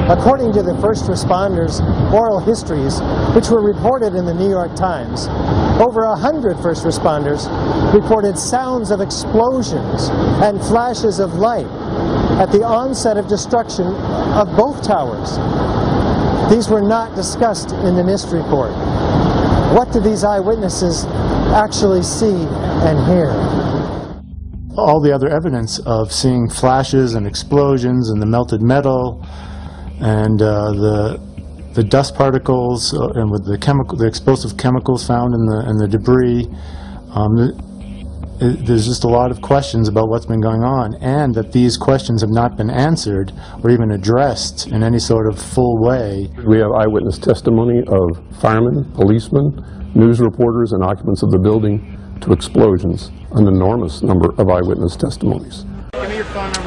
According to the first responders' oral histories, which were reported in the New York Times, over 100 first responders reported sounds of explosions and flashes of light at the onset of destruction of both towers. These were not discussed in the NIST report. What did these eyewitnesses actually see and hear? All the other evidence of seeing flashes and explosions and the melted metal and the dust particles and with the explosive chemicals found in the debris, there's just a lot of questions about what's been going on, and that these questions have not been answered or even addressed in any sort of full way. We have eyewitness testimony of firemen, policemen, news reporters, and occupants of the building to explosions. An enormous number of eyewitness testimonies.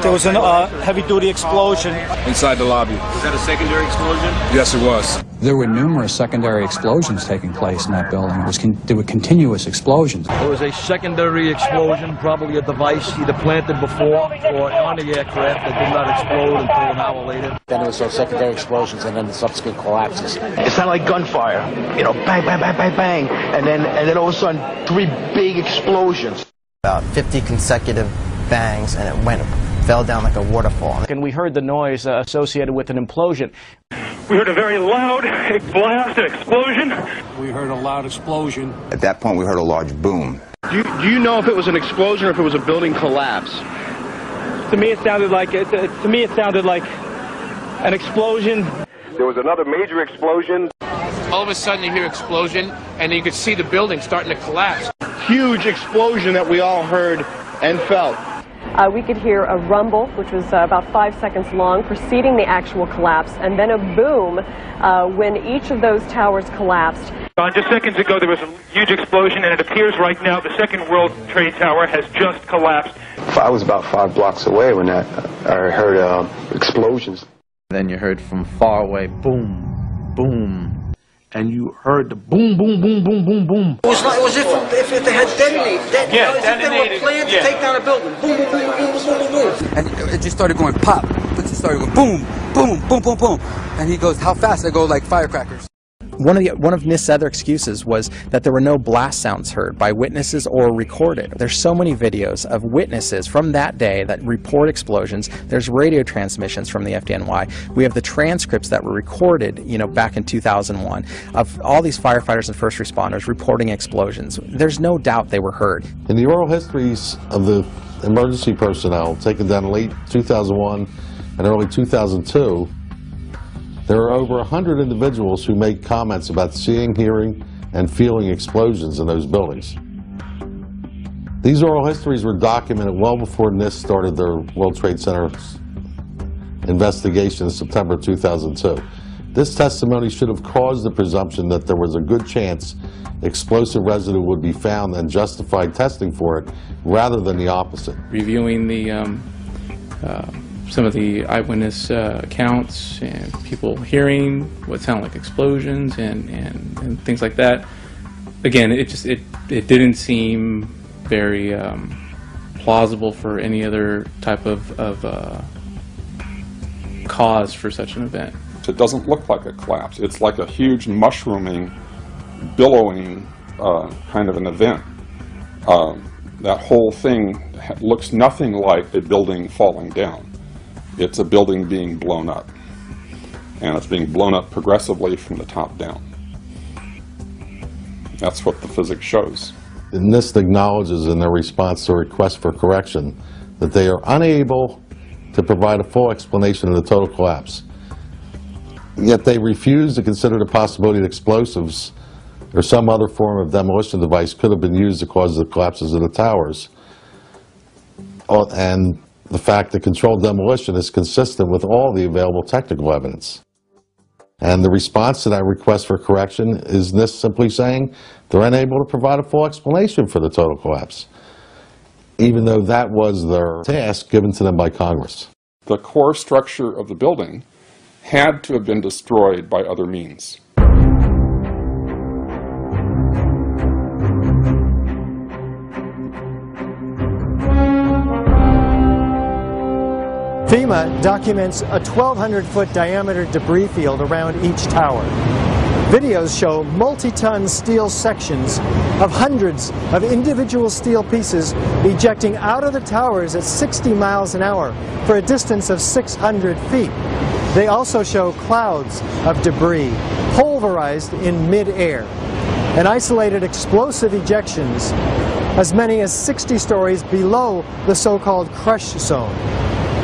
There was a heavy-duty explosion inside the lobby. Was that a secondary explosion? Yes, it was. There were numerous secondary explosions taking place in that building. There were continuous explosions. There was a secondary explosion, probably a device either planted before or on the aircraft that did not explode until an hour later. Then there was those secondary explosions and then the subsequent collapses. It sounded like gunfire, you know, bang, bang, bang, bang, bang, and then all of a sudden 3 big explosions. About 50 consecutive bangs, and it fell down like a waterfall. And we heard the noise associated with an implosion. We heard a very loud blast, an explosion. We heard a loud explosion. At that point, we heard a large boom. Do you know if it was an explosion or if it was a building collapse? To me, it sounded like an explosion. There was another major explosion. All of a sudden, you hear explosion, and you could see the building starting to collapse. Huge explosion that we all heard and felt. We could hear a rumble, which was about 5 seconds long, preceding the actual collapse, and then a boom when each of those towers collapsed. Just seconds ago, there was a huge explosion, and it appears right now the second World Trade Tower has just collapsed. I was about 5 blocks away when I heard explosions. Then you heard from far away, boom, boom. And you heard the boom, boom, boom, boom, boom, boom. It was if they had detonated. Yeah, as if they were planned to take down a building. Boom, boom, boom, boom, boom, boom, boom. And it just started going pop. It just started going boom, boom, boom, boom, boom. And he goes, how fast? I go like firecrackers. One of NIST's other excuses was that there were no blast sounds heard by witnesses or recorded. There's so many videos of witnesses from that day that report explosions. There's radio transmissions from the FDNY. We have the transcripts that were recorded, back in 2001 of all these firefighters and first responders reporting explosions. There's no doubt they were heard. In the oral histories of the emergency personnel taken down in late 2001 and early 2002, there are over 100 individuals who made comments about seeing, hearing, and feeling explosions in those buildings. These oral histories were documented well before NIST started their World Trade Center investigation in September 2002. This testimony should have caused the presumption that there was a good chance explosive residue would be found and justified testing for it, rather than the opposite. Reviewing the some of the eyewitness accounts and people hearing what sounded like explosions and things like that. Again, it didn't seem very plausible for any other type of cause for such an event. It doesn't look like a collapse. It's like a huge mushrooming, billowing kind of an event. That whole thing looks nothing like a building falling down. It's a building being blown up, and it's being blown up progressively from the top down. That's what the physics shows. NIST acknowledges in their response to a request for correction that they are unable to provide a full explanation of the total collapse. Yet they refuse to consider the possibility that explosives or some other form of demolition device could have been used to cause the collapses of the towers. And the fact that controlled demolition is consistent with all the available technical evidence. And the response to that request for correction is NIST simply saying they're unable to provide a full explanation for the total collapse, even though that was their task given to them by Congress. The core structure of the building had to have been destroyed by other means. FEMA documents a 1,200-foot diameter debris field around each tower. Videos show multi-ton steel sections of hundreds of individual steel pieces ejecting out of the towers at 60 miles an hour for a distance of 600 feet. They also show clouds of debris pulverized in mid-air and isolated explosive ejections as many as 60 stories below the so-called crush zone.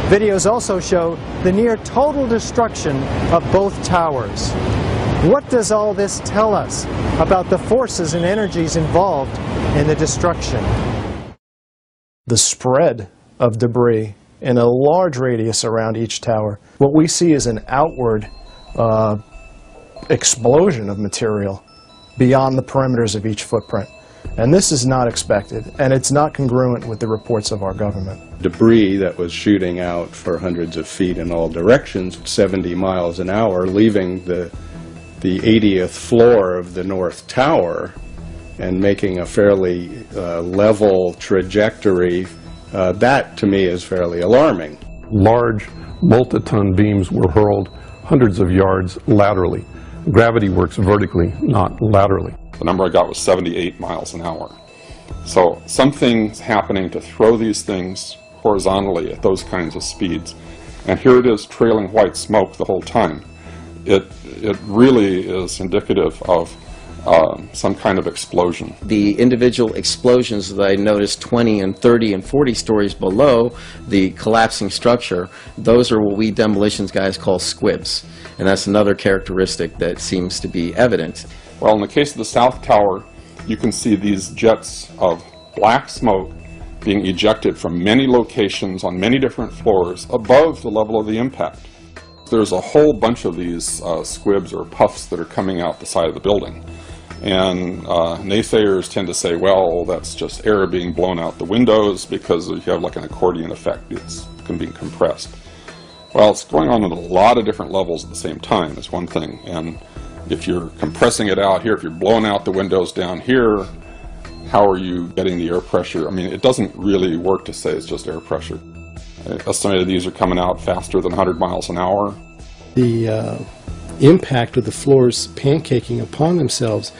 Videos also show the near total destruction of both towers. What does all this tell us about the forces and energies involved in the destruction? The spread of debris in a large radius around each tower. What we see is an outward explosion of material beyond the perimeters of each footprint. And this is not expected, and it's not congruent with the reports of our government. Debris that was shooting out for hundreds of feet in all directions, 70 miles an hour, leaving the 80th floor of the North Tower and making a fairly level trajectory, that to me is fairly alarming. Large multi-ton beams were hurled hundreds of yards laterally. Gravity works vertically, not laterally. The number I got was 78 miles an hour. So something's happening to throw these things horizontally at those kinds of speeds. And here it is trailing white smoke the whole time. It really is indicative of some kind of explosion. The individual explosions that I noticed 20 and 30 and 40 stories below the collapsing structure, those are what we demolitions guys call squibs. And that's another characteristic that seems to be evident. Well, in the case of the South Tower, you can see these jets of black smoke being ejected from many locations on many different floors above the level of the impact. There's a whole bunch of these squibs or puffs that are coming out the side of the building. And naysayers tend to say, well, that's just air being blown out the windows because you have like an accordion effect. It's being compressed. Well, it's going on at a lot of different levels at the same time is one thing. And if you're compressing it out here, if you're blowing out the windows down here, how are you getting the air pressure? I mean, it doesn't really work to say it's just air pressure. I estimated these are coming out faster than 100 miles an hour. The impact of the floors pancaking upon themselves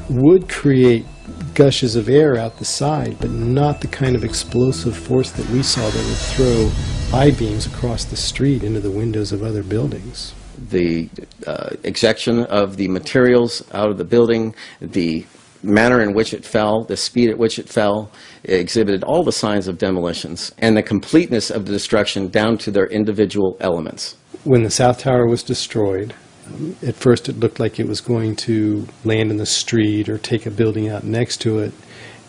would create gushes of air out the side, but not the kind of explosive force that we saw that would throw I-beams across the street into the windows of other buildings. The ejection of the materials out of the building, the manner in which it fell, the speed at which it fell, exhibited all the signs of demolitions and the completeness of the destruction down to their individual elements. When the South Tower was destroyed, at first it looked like it was going to land in the street or take a building out next to it,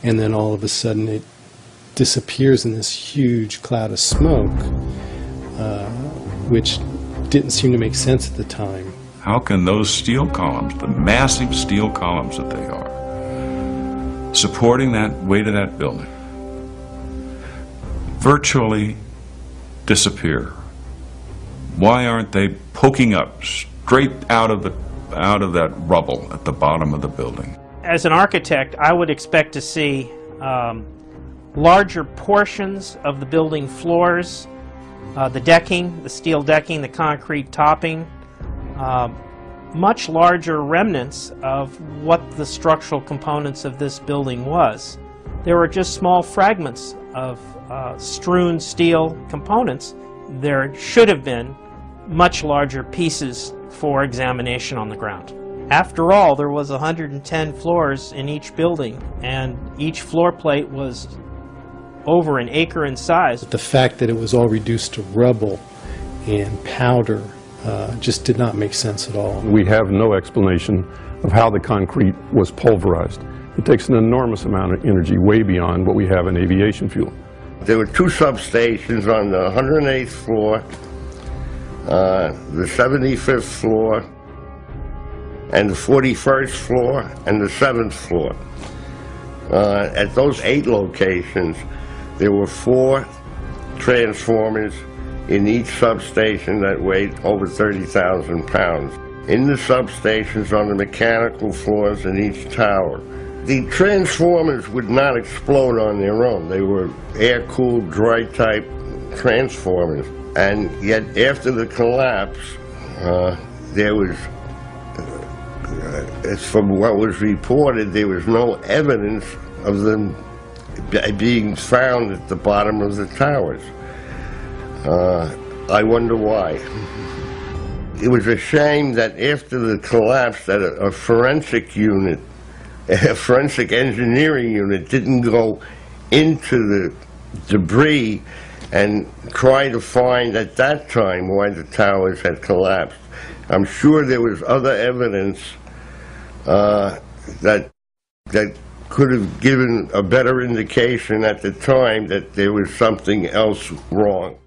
and then all of a sudden it disappears in this huge cloud of smoke, which didn't seem to make sense at the time. How can those steel columns, the massive steel columns that they are, supporting that weight of that building, virtually disappear? Why aren't they poking up straight out of that rubble at the bottom of the building? As an architect, I would expect to see larger portions of the building floors, the decking, the steel decking, the concrete topping, much larger remnants of what the structural components of this building was. There were just small fragments of strewn steel components. There should have been much larger pieces for examination on the ground. After all, there was 110 floors in each building, and each floor plate was over an acre in size. The fact that it was all reduced to rubble and powder just did not make sense at all. We have no explanation of how the concrete was pulverized. It takes an enormous amount of energy, way beyond what we have in aviation fuel. There were two substations on the 108th floor, the 75th floor, and the 41st floor, and the 7th floor. At those 8 locations, there were 4 transformers in each substation that weighed over 30,000 pounds. In the substations on the mechanical floors in each tower, the transformers would not explode on their own. They were air-cooled, dry-type transformers. And yet after the collapse, there was, as from what was reported, there was no evidence of them being found at the bottom of the towers. I wonder why. It was a shame that after the collapse that a forensic unit, a forensic engineering unit didn't go into the debris and try to find at that time why the towers had collapsed. I'm sure there was other evidence that could have given a better indication at the time that there was something else wrong.